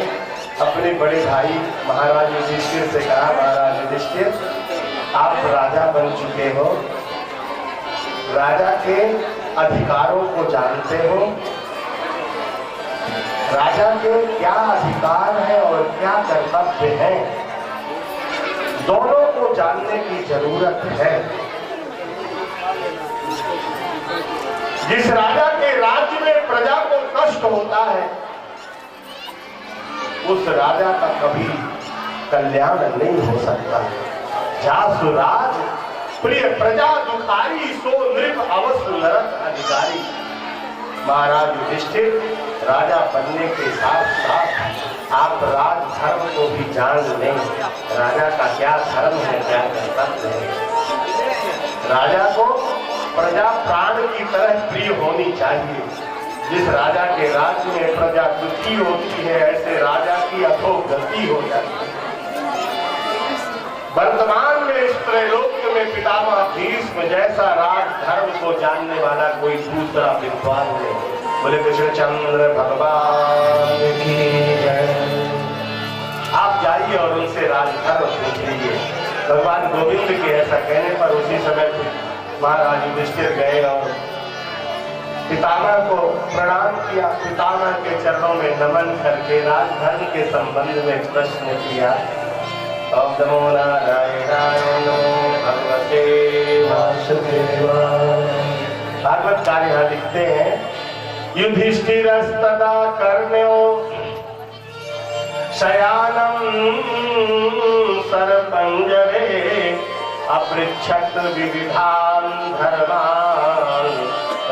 अपने बड़े भाई महाराज युधिष्ठिर से कहा, महाराज युधिष्ठिर आप राजा बन चुके हो, राजा के अधिकारों को जानते हो, राजा के क्या अधिकार है और क्या कर्तव्य है, दोनों को जानने की जरूरत है। जिस राजा के राज्य में प्रजा को कष्ट होता है, उस राजा का कभी कल्याण नहीं हो सकता। जासु राज प्रिय प्रजा दुखारी, सो नृप अवश्य नरक अधिकारी। महाराज युधिष्ठिर राजा बनने के साथ साथ आप राज धर्म को भी जान लें। राजा का क्या धर्म है, क्या कर्तव्य है। राजा को प्रजा प्राण की तरह प्रिय होनी चाहिए। जिस राजा के राज्य में प्रजा दुखी होती है, ऐसे राजा की अधोगति हो जाती है। वर्तमान में इस त्रैलोक में पितामह भीष्म जैसा राज धर्म को जानने वाला कोई दूसरा विद्वान नहीं। बोले कृष्णचंद्र भगवान की जय। आप जाइए और उनसे राज धर्म पूछ लीजिए। भगवान गोविंद के ऐसा कहने पर उसी समय महाराज युधिष्ठिर गए और पितामह को प्रणाम किया। पितामह के चरणों में नमन करके राजधर्म के संबंध में प्रश्न किया। ओम नमो नारायणाय नमो भगवते वासुदेवाय। भागवतकार यहाँ लिखते हैं, युधिष्ठिरस्तदा कर्ण्यो शयानं सरपंजरे अपृच्छत् विविधान् धर्मान्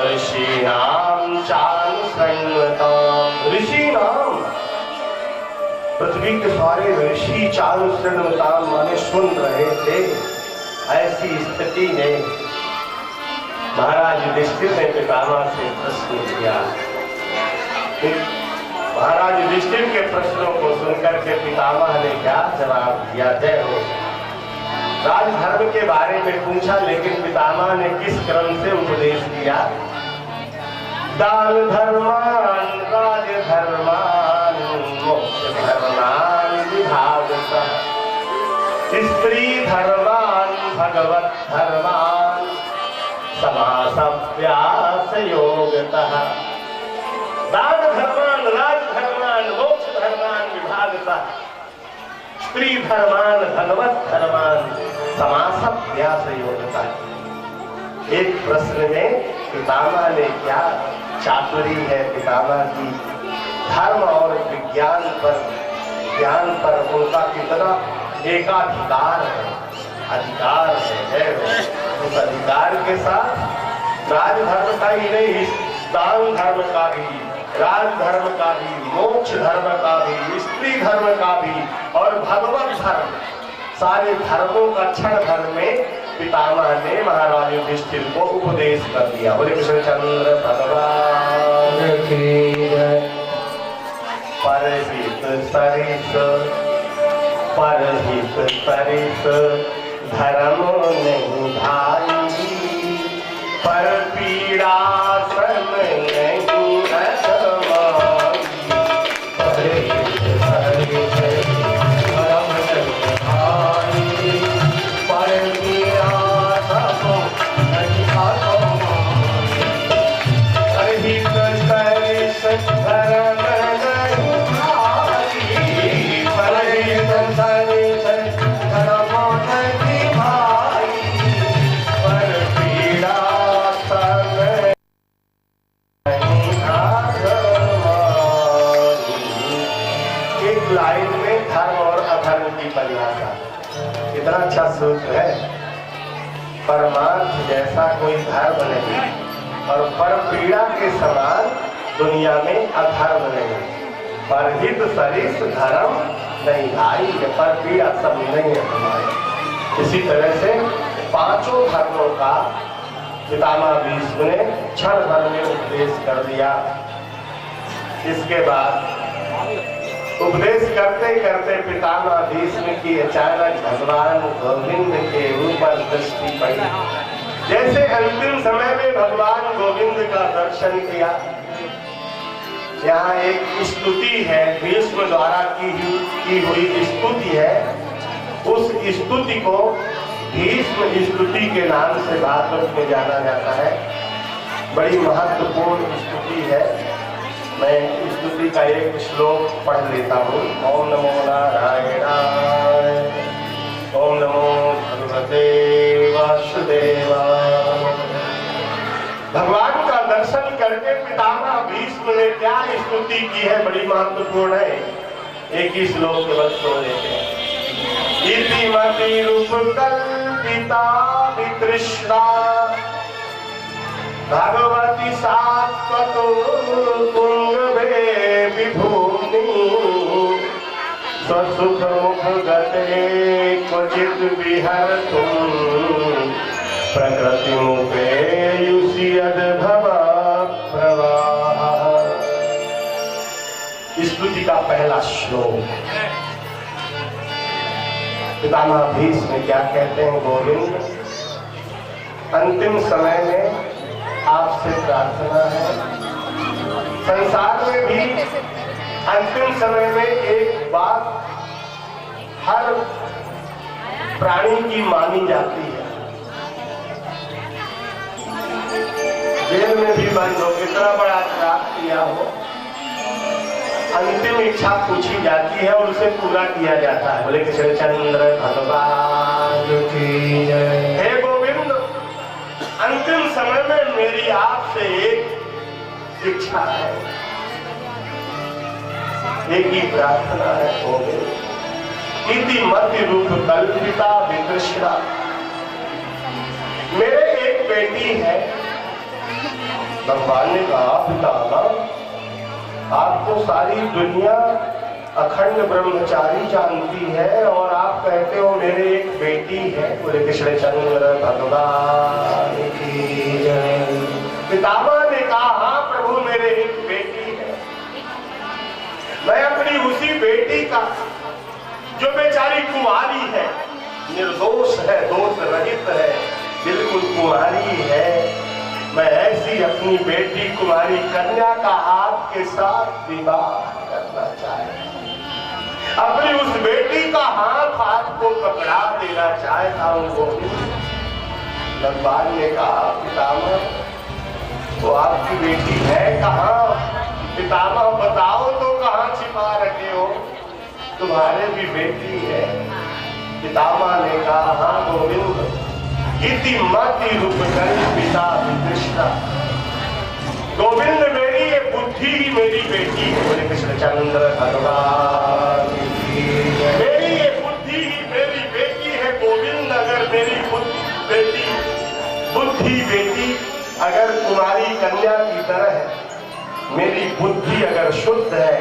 ऋषीणां चानुशृण्वताम्। ऋषीणां, पृथ्वी के सारे ऋषि चानुशृण्वताम् माने सुन रहे थे। ऐसी स्थिति में महाराज युधिष्ठिर ने पितामह से प्रश्न किया। महाराज युधिष्ठिर के प्रश्नों को सुनकर के पितामह ने क्या जवाब दिया? जय हो। राजधर्म के बारे में पूछा, लेकिन पितामह ने किस क्रम से उपदेश दिया? दान धर्मान राजधर्मान मोक्ष धर्मान विभागतः, स्त्री धर्मान भगवत धर्मान समासव्यास योगतः। दान धर्मान राजधर्मान मोक्ष धर्मान विभागतः, स्त्री धर्मान भगवत धर्मान समासव्यास योगतः। एक प्रश्न में पितामह ने क्या चातुरी है पितामह की, धर्म और विज्ञान पर ज्ञान पर उनका कितना एकाधिकार है, अधिकार है। उस अधिकार के साथ राजधर्म का ही नहीं, दान धर्म का भी, राजधर्म का भी, मोक्ष धर्म का भी, स्त्री धर्म का भी और भगवत धर्म, सारे धर्मों का क्षण भर में पितामह ने महाराज युधिष्ठिर को उपदेश कर दिया। बोले कृष्णचंद्र भगवान की जय। परहित सरिस धर्म नहीं भाई, पर पीड़ा सम नहीं रखवाई। परहित सरिस धर्म नहीं भाई, पर पीड़ा सम नहीं रखवाई। परहित सरिस धर्म नहीं भाई, परहित सरिस धर्म नहीं भाई, पर पीड़ा सम नहीं रखवाई। एक लाइन में धर्म और अधर्म की परिभाषा, कितना अच्छा सूत्र है। परमार्थ जैसा कोई धर्म नहीं और पर पीड़ा के समान दुनिया में अधर्म नहीं। परहित सरिस धर्म नहीं भाई, पर पीड़ा सब नहीं है हमारे। इसी तरह से पांचों धर्मों का पितामह भीष्म ने क्षण भर में उपदेश कर दिया। इसके बाद उपदेश करते करते पितामह भीष्म की अचानक भगवान गोविंद के ऊपर दृष्टि पड़ी। जैसे अंतिम समय में भगवान गोविंद का दर्शन किया। यहाँ एक स्तुति है, भीष्म द्वारा की हुई स्तुति है। उस स्तुति को भीष्म स्तुति के नाम से भागवत में जाना जाता है। बड़ी महत्वपूर्ण स्तुति है। मैं स्तुति का एक श्लोक पढ़ लेता हूँ। ओम नमो नारायणाय, ओम नमो भगवते वासुदेवाय। भगवान का दर्शन करके पितामह भीष्म ने क्या स्तुति की है, बड़ी महत्वपूर्ण है। एक ही श्लोक केवल सुन लेते हैं। इतिमति रूप कल्पिता वितृष्णा, भगवती सात्वतो कुंभे विभूनि, स्वसुख मुख गते क्वचित विहरतुम, प्रकृति मुपेयुषि अद्भव प्रवाह। स्तुति का पहला श्लोक। पितामह भीष्म क्या कहते हैं? गोविंद, अंतिम समय में आपसे प्रार्थना है। संसार में भी अंतिम समय में एक बात हर प्राणी की मानी जाती है। जेल में भी बंद हो, कितना बड़ा अपराध किया हो, अंतिम इच्छा पूछी जाती है और उसे पूरा किया जाता है। बोले कृष्णचंद्र भगवान की जय। हे गोविंद, अंतिम समय में मेरी आपसे एक इच्छा है, एक ही प्रार्थना है। गोविंद, इति मति रूप कल्पिता वितृष्णा, मेरे एक बेटी है। भगवान ने कहा, पितामह, आपको सारी दुनिया अखंड ब्रह्मचारी जानती है और आप कहते हो मेरे एक बेटी है। बोले कृष्णचंद्र भगवान की जय। पितामह ने कहा, हाँ प्रभु, मेरे एक बेटी है। मैं अपनी उसी बेटी का, जो बेचारी कुंवारी है, निर्दोष है, दोष रहित है, बिल्कुल कुंवारी है, मैं ऐसी अपनी बेटी कुमारी कन्या का आपके साथ विवाह करना चाहता हूं। अपनी उस बेटी का हाथ आपको पकड़ा देना चाहता हूं। भगवान ने कहा, पितामह, तो आपकी बेटी है कहाँ? पितामह बताओ तो, कहाँ छिपा रखे हो? तुम्हारे भी बेटी है। पितामह ने कहा, हाँ गोविंद, इति मति रूप कल्पिता वितृष्णा, गोविंद, मेरी ये बुद्धि ही मेरी बेटी है। बोले कृष्णचंद्र भगवान की जय। मेरी ये बुद्धि ही मेरी बेटी है। गोविंद, अगर मेरी बुद्धि बेटी अगर तुम्हारी कन्या की तरह है, मेरी बुद्धि अगर शुद्ध है,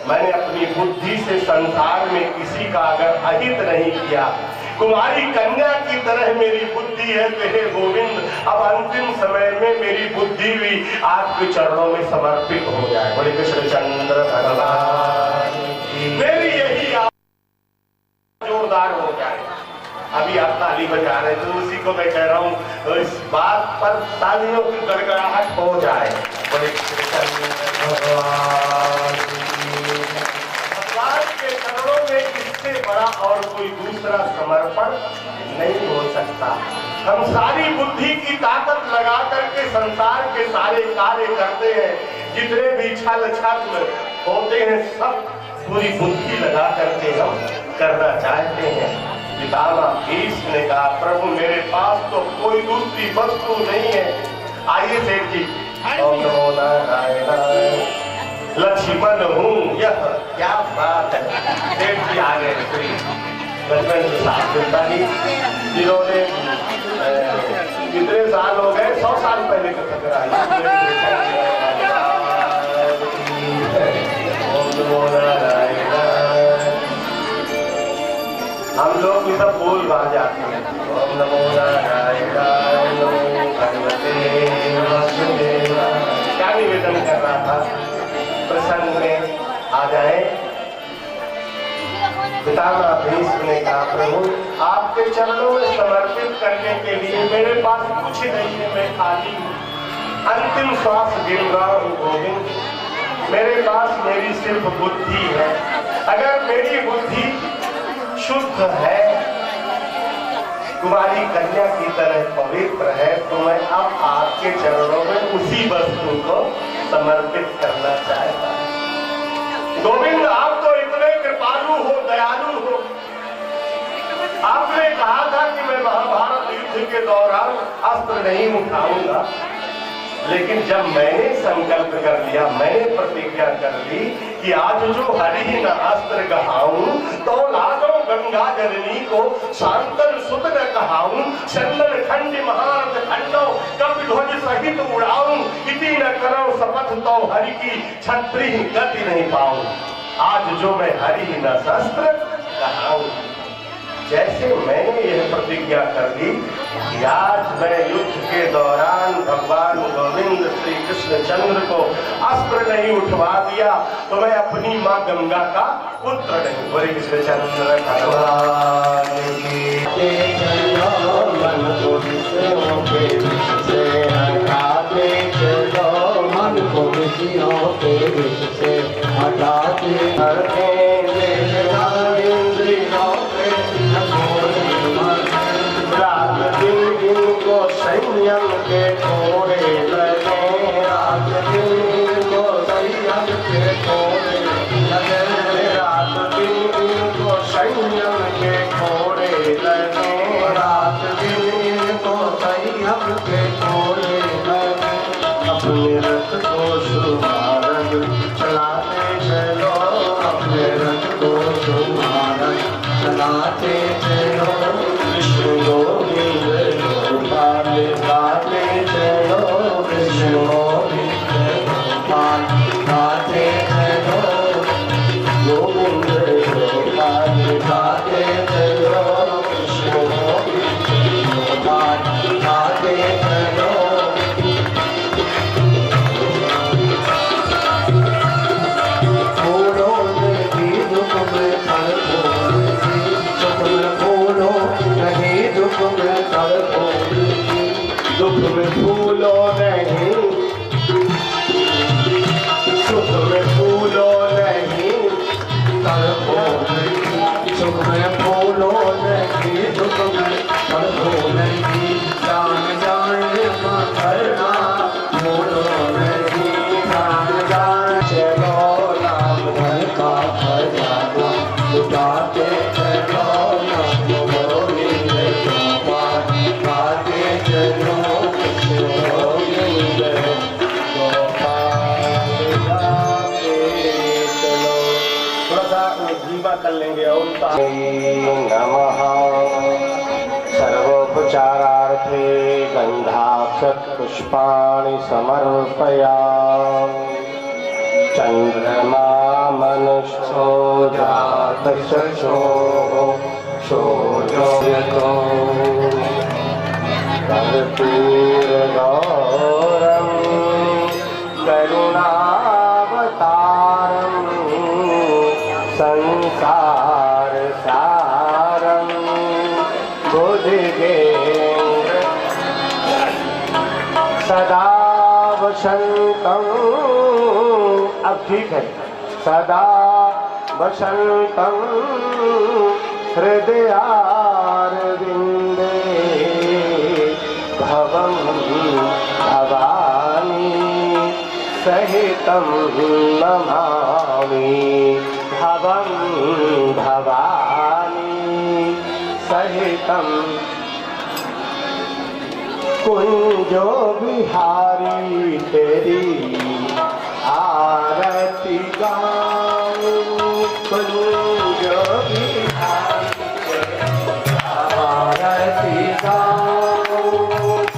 मैंने अपनी बुद्धि से संसार में किसी का अगर अहित नहीं किया, कुमारी कन्या की तरह मेरी बुद्धि है हे गोविंद, अब अंतिम समय में मेरी बुद्धि भी आपके चरणों में समर्पित हो जाए। बोले कृष्णचंद्र भगवान, मेरी यही जोरदार हो जाए। अभी आप ताली बजा रहे तो उसी को मैं कह रहा हूँ, तो इस बात पर तालियों की गड़गड़ाहट हो जाए। बोले कृष्णचंद्र भगवान के चरणों में इससे बड़ा और कोई दूसरा समर्पण नहीं हो सकता। हम सारी बुद्धि की ताकत लगा करके संसार के सारे कार्य करते हैं, जितने भी छल छल होते हैं सब पूरी बुद्धि लगा करके हम करना चाहते हैं। पितामह भीष्म ने कहा, प्रभु मेरे पास तो कोई दूसरी वस्तु नहीं है। आइए सेठ जी, ओम नमो नारायणाय, लक्ष्मण हूँ, यह क्या बात है। सेठ जी आ गए श्री लक्ष्मण साहब जी, जिन्होंने कितने साल हो गए, 100 साल पहले का टकराई। ओम नमो नारायण। हम लोग भी सब बोल गा जाते हैं, ओम नमो नारायण, नमो भगवते वासुदेवाय। क्या निवेदन कर रहा था, प्रसंग में आ जाए। पितामह भीष्म ने कहा, प्रभु आपके चरणों में समर्पित करने के लिए मेरे पास कुछ नहीं है, मैं खाली हूँ, अंतिम श्वास गिन रहा हूँ गोविंद। मेरे पास मेरी सिर्फ बुद्धि है। अगर मेरी बुद्धि शुद्ध है, कुमारी कन्या की तरह पवित्र है, तो मैं अब आपके चरणों में उसी वस्तु को समर्पित करना चाहता हूं। गोविंद आप तो इतने कृपालु हो, दयालु हो। आपने कहा था कि मैं महाभारत युद्ध के दौरान अस्त्र नहीं उठाऊंगा, लेकिन जब मैंने संकल्प कर लिया, मैंने प्रतिज्ञा कर ली कि आज जो हरि न अस्त्र कहाऊं, तो लादो गंगा जननी को शांतन सुत न कहाऊं, चंदन खंड महारथ खंडो कपि ध्वज सहित उड़ाऊं, इति न करो शपथ तो हरि की छत्री गति नहीं पाऊं। आज जो मैं हरि न शस्त्र कहाऊं, जैसे मैंने यह प्रतिज्ञा कर ली कि आज मैं युद्ध के दौरान भगवान गोविंद श्री कृष्णचंद्र को अस्त्र नहीं उठवा दिया, तो मैं अपनी माँ गंगा का पुत्र नहीं। बोले कृष्णचंद्र भगवान की मन को विषयों के विष से हटाते चलो, मन को विषयों के विष से हटाते संयम के थोड़े लगे, रात दिन को संयम के थोड़े लगे, रात दिन को संयम के थोड़े लगे, रात दिन को संयम के थोड़े लगे। अपने रथ को सुमारग चलाते चलो, अपने रथ को सुमारग चलाते चलो, कृष्ण गोविंद गाते चलो, कृष्ण गोविंद गोपाल गाते चलो, गोविंद गोपाल गाते चलो, कृष्ण गोविंद गोपाल गाते चलो। फूलों में भी दुख में तड़पोगी, सुख में फूलों नहीं दुख में तड़पोगी, दुख में फूलो नहीं, सुख में फूलो नहीं तड़पोगी, सुख में फूलो नहीं, दुख में तड़पो नहीं, जान जान करना फूलो नहीं, जान जान चलो नाम धन का खजाना लुटाते चलो, नाम गोविंद गोपाल गाते चलो, गोविंद गोपाल गाते चलो। थोड़ा सा जीवा कर लेंगे और नमः सर्वोपचारार्थे गंधाक्षत पुष्पाणि समर्पयामि। चंद्रमा मनुष्यो जातशो सो जो तो कर्पूरगौरं करुणावतारं संसारसारं बुद्धिगेन्द्र सदा वसन्तं। अब ठीक है। सदा वसन्तं हृदयारविन्दे भवं भवानी सहितं नमामि। भवं भवानी सहितं कुंजो बिहारी तेरी आरती गाऊं। कुंजो बिहारी तेरी आरती गाऊं।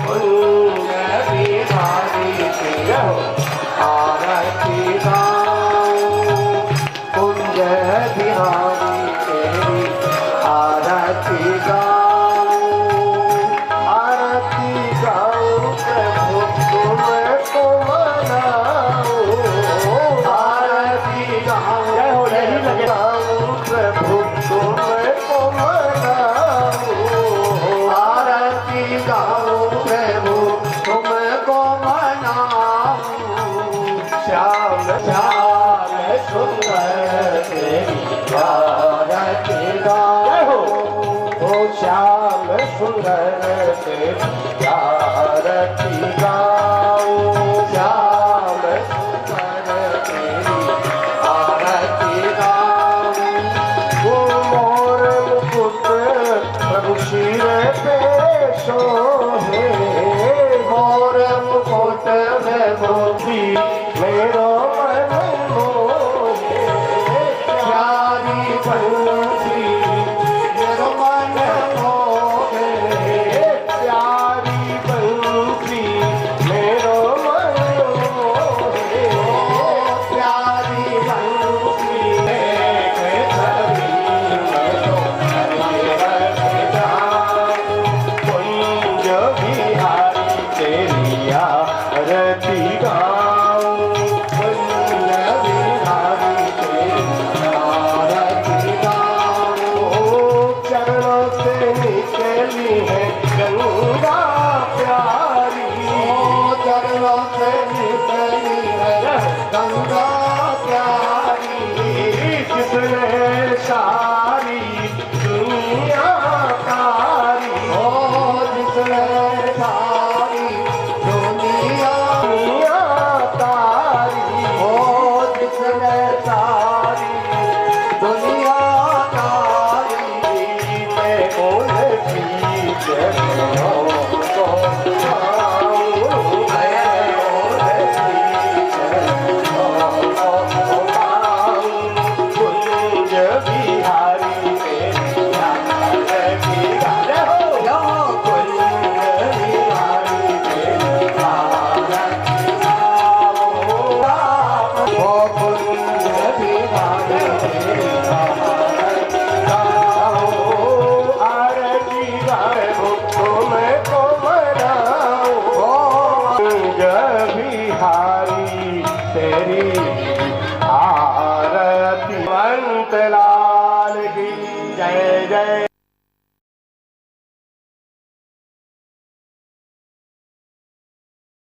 कुंज बिहारी तेरी आरती गाऊं। कुंज बिहारी तेरी आरती गाऊं। आरती गाऊं प्रभु तुमको मनाऊं। आरती गाऊं प्रभु तुमको मनाऊं। आरती गाऊं प्रभु तुमको मनाऊं। श्याम श्याम सुंदर तेरी आरती गाऊं। ओ श्याम सुंदर तेरी आरती गाऊं। श्याम सुंदर तेरी आरती गाऊं। वो मोर मुकुट प्रभु सिर पे शोभे। मोर मुकुट में मोती मेरो मन मोहे। प्यारी बंसी मेरो मन मोहे। प्यारी बंसी मेरो मन मोहे। प्यारी बंसी मेरे शरीर में तो हरिहर जाऊं। कुंज बिहारी तेरी आरती गाऊं। कुंज बिहारी तेरी आरती गाऊं। चरणों से निकली है गंगा प्यारी। चरणों से निकली है गंगा प्यारी। जिसने सारी दुनिया तारी। जिसने सारी दुनिया तारी। जिसने सारी दुनिया तारी। मैं उनकी चरणों को पाऊं। मैं उनकी चरणों को पाऊं। कुंज बिहारी तेरी आरती गाऊं। कुंज बिहारी तेरी आरती गाऊं। ओ कुंज बिहारी तेरी आरती गाऊं। आरती गाए तुमको मनाऊं। कुंज बिहारी तेरी आरती। अंत ला